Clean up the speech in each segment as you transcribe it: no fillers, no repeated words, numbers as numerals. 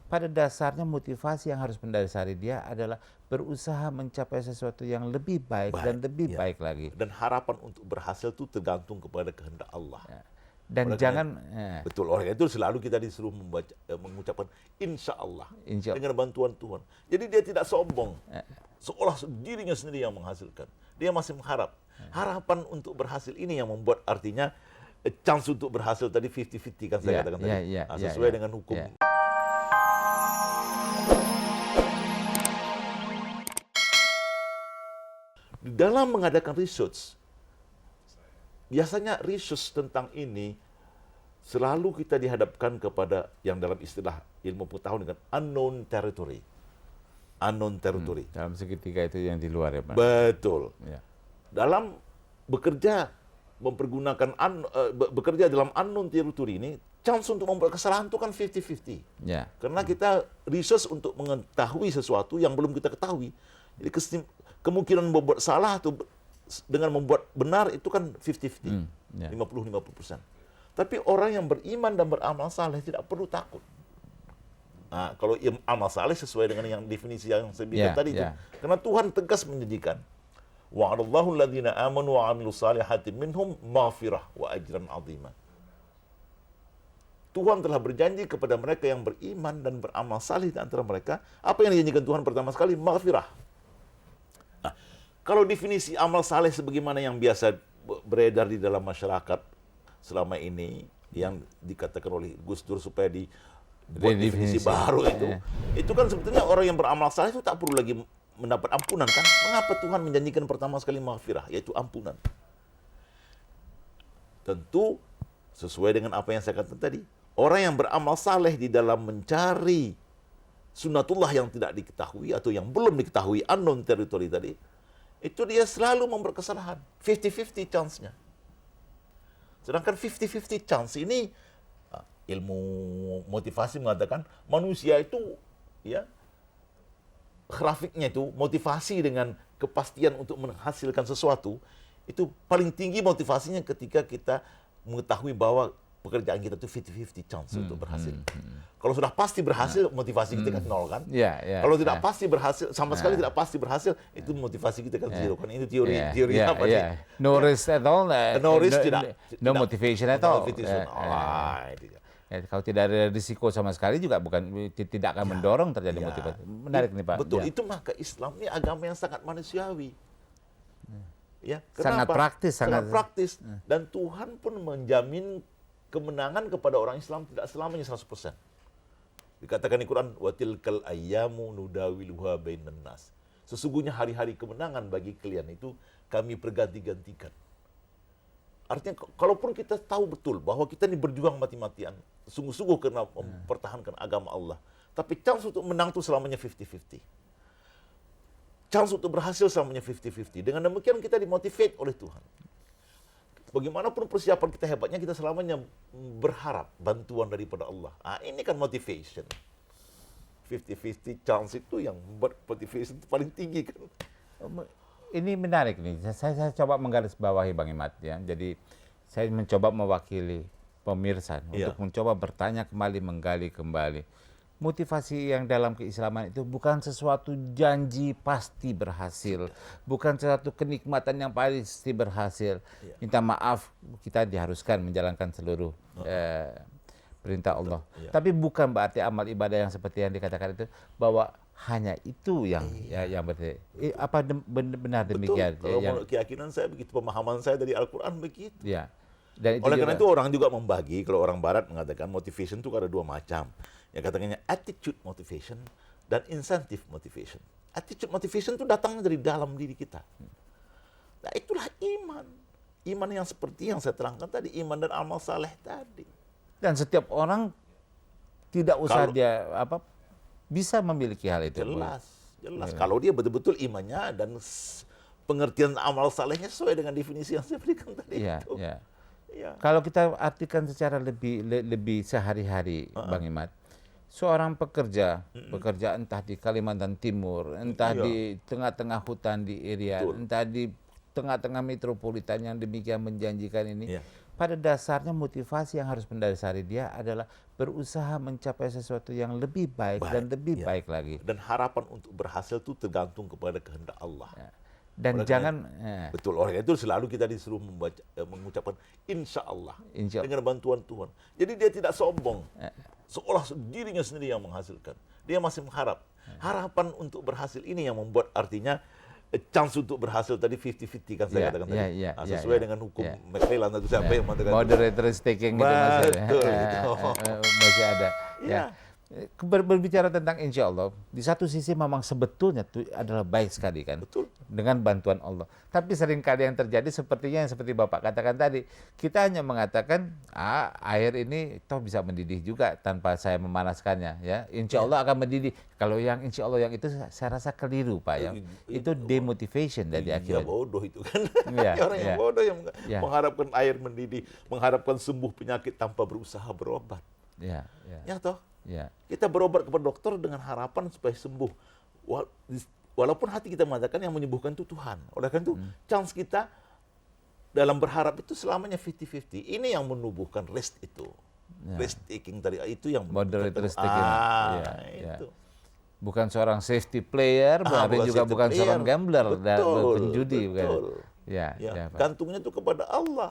pada dasarnya motivasi yang harus mendasari dia adalah berusaha mencapai sesuatu yang lebih baik dan lebih ya. baik lagi. Dan harapan untuk berhasil itu tergantung kepada kehendak Allah. Ya. Dan Oleh jangan betul, oleh itu selalu kita disuruh mengucapkan insya Allah dengan bantuan Tuhan. Jadi dia tidak sombong, seolah dirinya sendiri yang menghasilkan. Dia masih mengharap. Harapan untuk berhasil ini yang membuat artinya chance untuk berhasil tadi 50-50 kan saya katakan tadi. Sesuai dengan hukum. Di dalam mengadakan research, biasanya research tentang ini selalu kita dihadapkan kepada yang dalam istilah ilmu pengetahuan dengan unknown territory. Unknown territory. Dalam segitiga itu yang di luar ya Pak? Betul. Ya. Dalam bekerja mempergunakan bekerja dalam unknown territory ini, chance untuk membuat kesalahan itu kan 50-50. Ya. Karena kita research untuk mengetahui sesuatu yang belum kita ketahui. Jadi kemungkinan membuat salah atau dengan membuat benar itu kan 50-50, 50-50%. Tapi orang yang beriman dan beramal saleh tidak perlu takut. Nah, kalau amal saleh sesuai dengan yang definisi yang saya bilang tadi itu, karena Tuhan tegas menjanjikan, wa'adallahu alladhina amanu wa 'amilus salihati minhum maghfirah wa ajran 'azima. Tuhan telah berjanji kepada mereka yang beriman dan beramal saleh di antara mereka, apa yang dijanjikan Tuhan pertama sekali? Maghfirah. Kalau definisi amal saleh sebagaimana yang biasa beredar di dalam masyarakat selama ini, yang dikatakan oleh Gus Dur supaya dibuat definisi baru itu kan sebetulnya orang yang beramal saleh itu tak perlu lagi mendapat ampunan kan? Mengapa Tuhan menjanjikan pertama sekali maghfirah, yaitu ampunan? Tentu sesuai dengan apa yang saya katakan tadi, orang yang beramal saleh di dalam mencari sunnatullah yang tidak diketahui atau yang belum diketahui, unknown territory tadi, itu dia selalu membuat kesalahan. 50-50 chance-nya. Sedangkan 50-50 chance ini, ilmu motivasi mengatakan manusia itu, ya, grafiknya itu, motivasi dengan kepastian untuk menghasilkan sesuatu, itu paling tinggi motivasinya ketika kita mengetahui bahwa pekerjaan kita itu 50-50 chance untuk berhasil. Kalau sudah pasti berhasil, motivasi kita kan nol kan? Kalau tidak pasti berhasil, sama sekali tidak pasti berhasil, itu motivasi kita kan zero kan? Itu teori apa sih? No risk at all. No risk no motivation at all. Kalau tidak ada risiko sama sekali juga tidak akan mendorong terjadi motivasi. Menarik nih Pak. Betul, itu maka Islam ini agama yang sangat manusiawi. Ya, sangat praktis. Sangat praktis. Dan Tuhan pun menjamin kemenangan kepada orang Islam tidak selamanya 100%. Dikatakan di Quran, watilkal ayyamu nudawiluha bainan nas. Sesungguhnya hari-hari kemenangan bagi kalian itu kami perganti-gantikan. Artinya kalaupun kita tahu betul bahwa kita ini berjuang mati-matian, sungguh-sungguh karena mempertahankan agama Allah, tapi chance untuk menang itu selamanya 50-50. Chance untuk berhasil selamanya 50-50. Dengan demikian kita dimotivate oleh Tuhan. Bagaimanapun persiapan kita hebatnya, kita selamanya berharap bantuan daripada Allah. Ini kan motivation. 50-50 chance itu yang membuat motivation itu paling tinggi kan. Ini menarik nih. Saya coba menggarisbawahi Bang Imad ya. Jadi saya mencoba mewakili pemirsa untuk mencoba bertanya kembali, menggali kembali. Motivasi yang dalam keislaman itu bukan sesuatu janji pasti berhasil, bukan sesuatu kenikmatan yang pasti berhasil. Minta maaf, kita diharuskan menjalankan seluruh perintah Allah. Tapi bukan berarti amal ibadah yang seperti yang dikatakan itu bahwa hanya itu yang berarti. Apa benar demikian? Betul. Kalau keyakinan saya begitu, pemahaman saya dari Al-Quran begitu. Ya. Dan oleh karena itu orang juga membagi, kalau orang Barat mengatakan motivation itu ada dua macam. Yang katanya attitude motivation dan incentive motivation. Attitude motivation itu datangnya dari dalam diri kita. Nah itulah iman. Iman yang seperti yang saya terangkan tadi, iman dan amal saleh tadi. Dan setiap orang tidak usah bisa memiliki hal itu. Jelas. Kalau dia betul-betul imannya dan pengertian amal salehnya sesuai dengan definisi yang saya berikan tadi itu. Kalau kita artikan secara lebih sehari-hari, Bang Imad, seorang pekerja entah di Kalimantan Timur, entah di tengah-tengah hutan di Irian, entah di tengah-tengah metropolitan yang demikian menjanjikan ini, pada dasarnya motivasi yang harus mendasari dia adalah berusaha mencapai sesuatu yang lebih baik dan lebih ya. baik lagi. Dan harapan untuk berhasil itu tergantung kepada kehendak Allah. Ya. Dan Oleh jangan betul, oleh itu selalu kita disuruh mengucapkan insya Allah dengan bantuan Tuhan. Jadi dia tidak sombong, seolah dirinya sendiri yang menghasilkan. Dia masih mengharap. Harapan untuk berhasil ini yang membuat artinya chance untuk berhasil tadi 50-50 kan saya katakan tadi. Sesuai dengan hukum McClellan atau siapa yang mengatakan moderate risk taking gitu masih ada. Ya. Berbicara tentang insya Allah, di satu sisi memang sebetulnya itu adalah baik sekali kan, betul, dengan bantuan Allah. Tapi seringkali yang terjadi sepertinya yang seperti Bapak katakan tadi, kita hanya mengatakan air ini toh bisa mendidih juga tanpa saya memanaskannya, ya. Insya Allah akan mendidih. Kalau yang insya Allah yang itu saya rasa keliru Pak ya. Itu demotivation dari akhirnya. Bodoh itu kan. Orang yang bodoh yang mengharapkan air mendidih, mengharapkan sembuh penyakit tanpa berusaha berobat. Ya toh. Ya. Kita berobat kepada dokter dengan harapan supaya sembuh. Walaupun hati kita mengatakan yang menyembuhkan itu Tuhan. Oleh karena itu, chance kita dalam berharap itu selamanya 50-50. Ini yang menumbuhkan risk itu. Risk taking tadi itu yang moderate risk taking. Itu. Bukan seorang safety player, tapi juga bukan seorang gambler, penjudi. Betul. Gantungnya itu kepada Allah.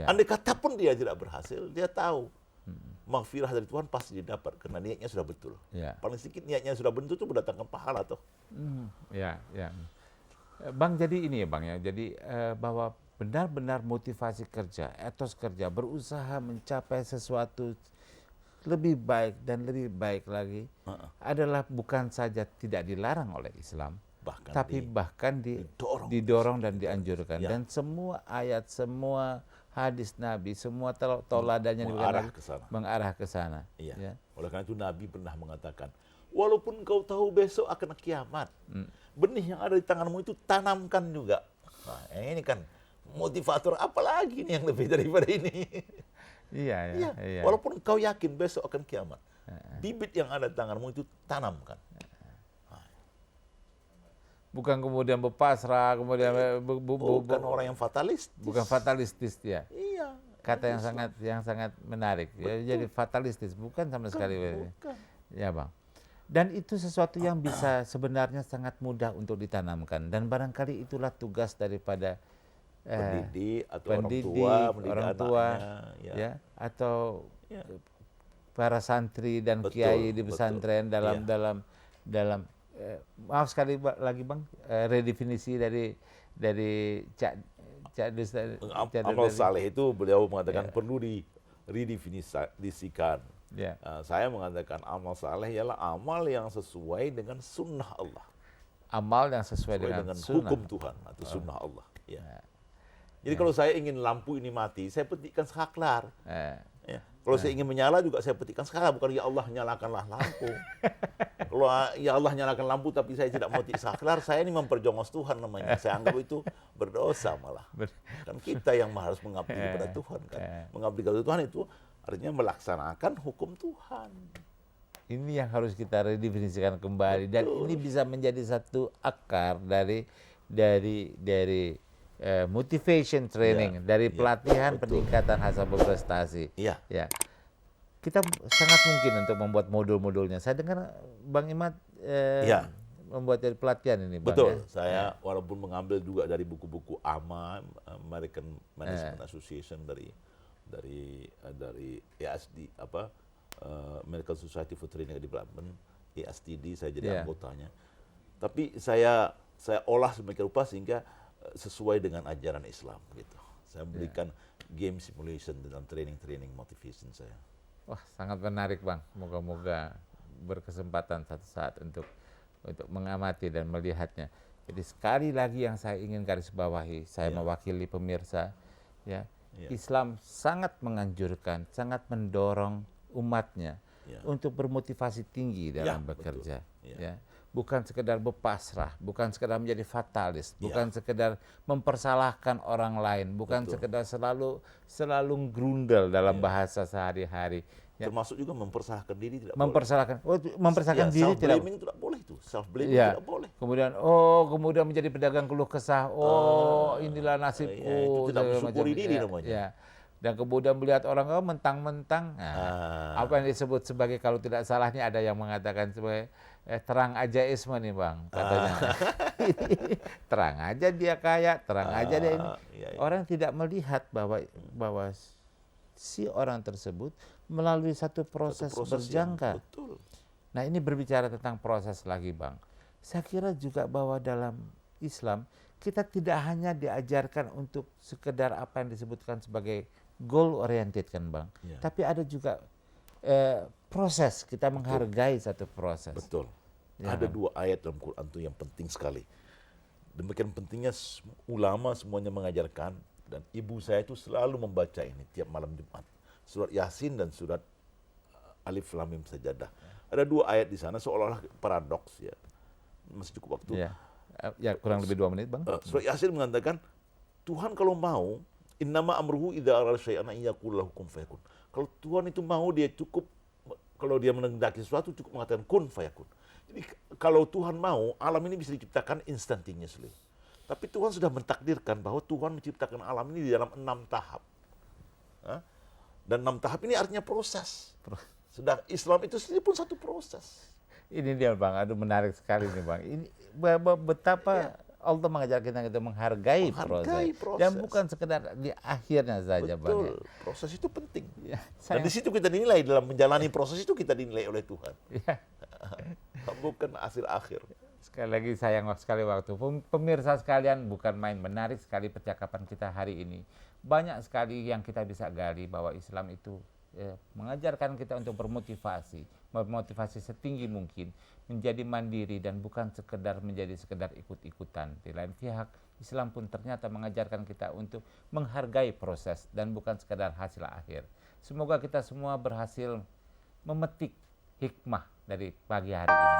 Andai kata pun dia tidak berhasil, dia tahu maghfirah dari Tuhan pasti didapat karena niatnya sudah betul. Paling sedikit niatnya sudah betul itu mendatangkan pahala toh. Bang, jadi ini ya Bang ya. Jadi bahwa benar-benar motivasi kerja, etos kerja, berusaha mencapai sesuatu lebih baik dan lebih baik lagi adalah bukan saja tidak dilarang oleh Islam, tapi bahkan didorong dan dianjurkan. Dan semua ayat, semua hadis Nabi, semua teladannya mengarah ke sana. Oleh karena itu Nabi pernah mengatakan, walaupun kau tahu besok akan kiamat, benih yang ada di tanganmu itu tanamkan juga. Nah, ini kan motivator apalagi nih yang lebih daripada ini. Walaupun kau yakin besok akan kiamat, bibit yang ada di tanganmu itu tanamkan. Bukan kemudian berpasrah, kemudian bukan orang yang fatalistis. Bukan fatalistis ya. Kata yang sangat menarik. Ya, jadi fatalistis bukan sama sekali. Bukan. Ya Bang. Dan itu sesuatu yang bisa sebenarnya sangat mudah untuk ditanamkan, dan barangkali itulah tugas daripada pendidik atau orang tua, atau para santri dan kiai di pesantren dalam maaf sekali lagi Bang, redefinisi dari amal saleh itu beliau mengatakan perlu diredefinisikan. Saya mengatakan amal saleh ialah amal yang sesuai dengan sunnah Allah. Amal yang sesuai dengan hukum Tuhan atau sunnah Allah. Jadi kalau saya ingin lampu ini mati, saya petikkan saklar. Kalau saya ingin menyala juga saya petikkan saklar, bukan ya Allah nyalakanlah lampu. Kalau ya Allah nyalakan lampu tapi saya tidak mau petik saklar, saya ini memperjongos Tuhan namanya. Saya anggap itu berdosa malah. Kan kita yang harus mengabdi kepada Tuhan kan. Mengabdi kepada Tuhan itu artinya melaksanakan hukum Tuhan. Ini yang harus kita redefinisikan kembali, dan ini bisa menjadi satu akar dari motivation training, dari pelatihan peningkatan hasil berprestasi. Kita sangat mungkin untuk membuat modul-modulnya. Saya dengar Bang Imad membuat dari pelatihan ini, Bang. Betul. Saya walaupun mengambil juga dari buku-buku AMA, American Management Association, dari ASD American Society for Training and Development, ASTD, saya jadi anggotanya. Tapi saya olah sedemikian rupa sehingga sesuai dengan ajaran Islam gitu. Saya berikan game simulation dalam training motivation saya. Wah, sangat menarik Bang. Moga-moga berkesempatan satu saat untuk mengamati dan melihatnya. Jadi sekali lagi yang saya ingin garis bawahi, saya mewakili pemirsa, Islam sangat menganjurkan, sangat mendorong umatnya untuk bermotivasi tinggi dalam bekerja. Bukan sekedar berpasrah, bukan sekedar menjadi fatalis, bukan sekedar mempersalahkan orang lain, bukan sekedar selalu grundel dalam bahasa sehari-hari. Termasuk juga mempersalahkan diri tidak boleh. Mempersalahkan diri tidak boleh. Tidak boleh itu. Self-blaming tidak boleh. Kemudian menjadi pedagang keluh kesah. Inilah nasibku. Itu tidak mensyukuri diri namanya. Dan kemudian melihat orang mentang-mentang, apa yang disebut sebagai, kalau tidak salah ini ada yang mengatakan sebagai terang ajaisme nih Bang, katanya. Terang aja dia kaya, terang aja dia ini. Iya. Orang tidak melihat bahwa si orang tersebut melalui satu proses berjangka. Betul. Nah, ini berbicara tentang proses lagi Bang. Saya kira juga bahwa dalam Islam kita tidak hanya diajarkan untuk sekedar apa yang disebutkan sebagai goal oriented kan Bang, tapi ada juga proses, kita menghargai satu proses. Betul. Ya, Ada Bang. 2 ayat dalam Quran itu yang penting sekali. Demikian pentingnya ulama semuanya mengajarkan, dan ibu saya itu selalu membaca ini tiap malam Jumat. Surat Yasin dan surat Alif Lam Mim Sajadah. Ada 2 ayat di sana seolah-olah paradoks ya. Masih cukup waktu. Ya, kurang lebih 2 menit Bang. Surat Yasin mengatakan, Tuhan kalau mau, innama amruhu idza arada syai'an an yaqula lahu kun fayakun. Kalau Tuhan itu mau, dia cukup, kalau dia mengendaki sesuatu cukup mengatakan kun fayakun. Jadi kalau Tuhan mau, alam ini bisa diciptakan instantaneously. Tapi Tuhan sudah mentakdirkan bahwa Tuhan menciptakan alam ini di dalam 6 tahap. Dan 6 tahap ini artinya proses. Sedang Islam itu sendiri pun satu proses. Ini dia Bang, aduh menarik sekali nih Bang. Ini betapa Allah mengajar kita menghargai proses. Dan bukan sekedar di akhirnya saja Bang. Betul, proses itu penting. Ya, Dan di situ kita dinilai, dalam menjalani proses itu kita dinilai oleh Tuhan. Ya. Bukan hasil akhir. Sekali lagi sayang sekali waktu. Pemirsa sekalian, bukan main, menarik sekali percakapan kita hari ini. Banyak sekali yang kita bisa gali bahwa Islam itu mengajarkan kita untuk memotivasi setinggi mungkin, menjadi mandiri dan bukan sekedar ikut-ikutan. Di lain pihak, Islam pun ternyata mengajarkan kita untuk menghargai proses dan bukan sekedar hasil akhir. Semoga kita semua berhasil memetik hikmah dari pagi hari ini.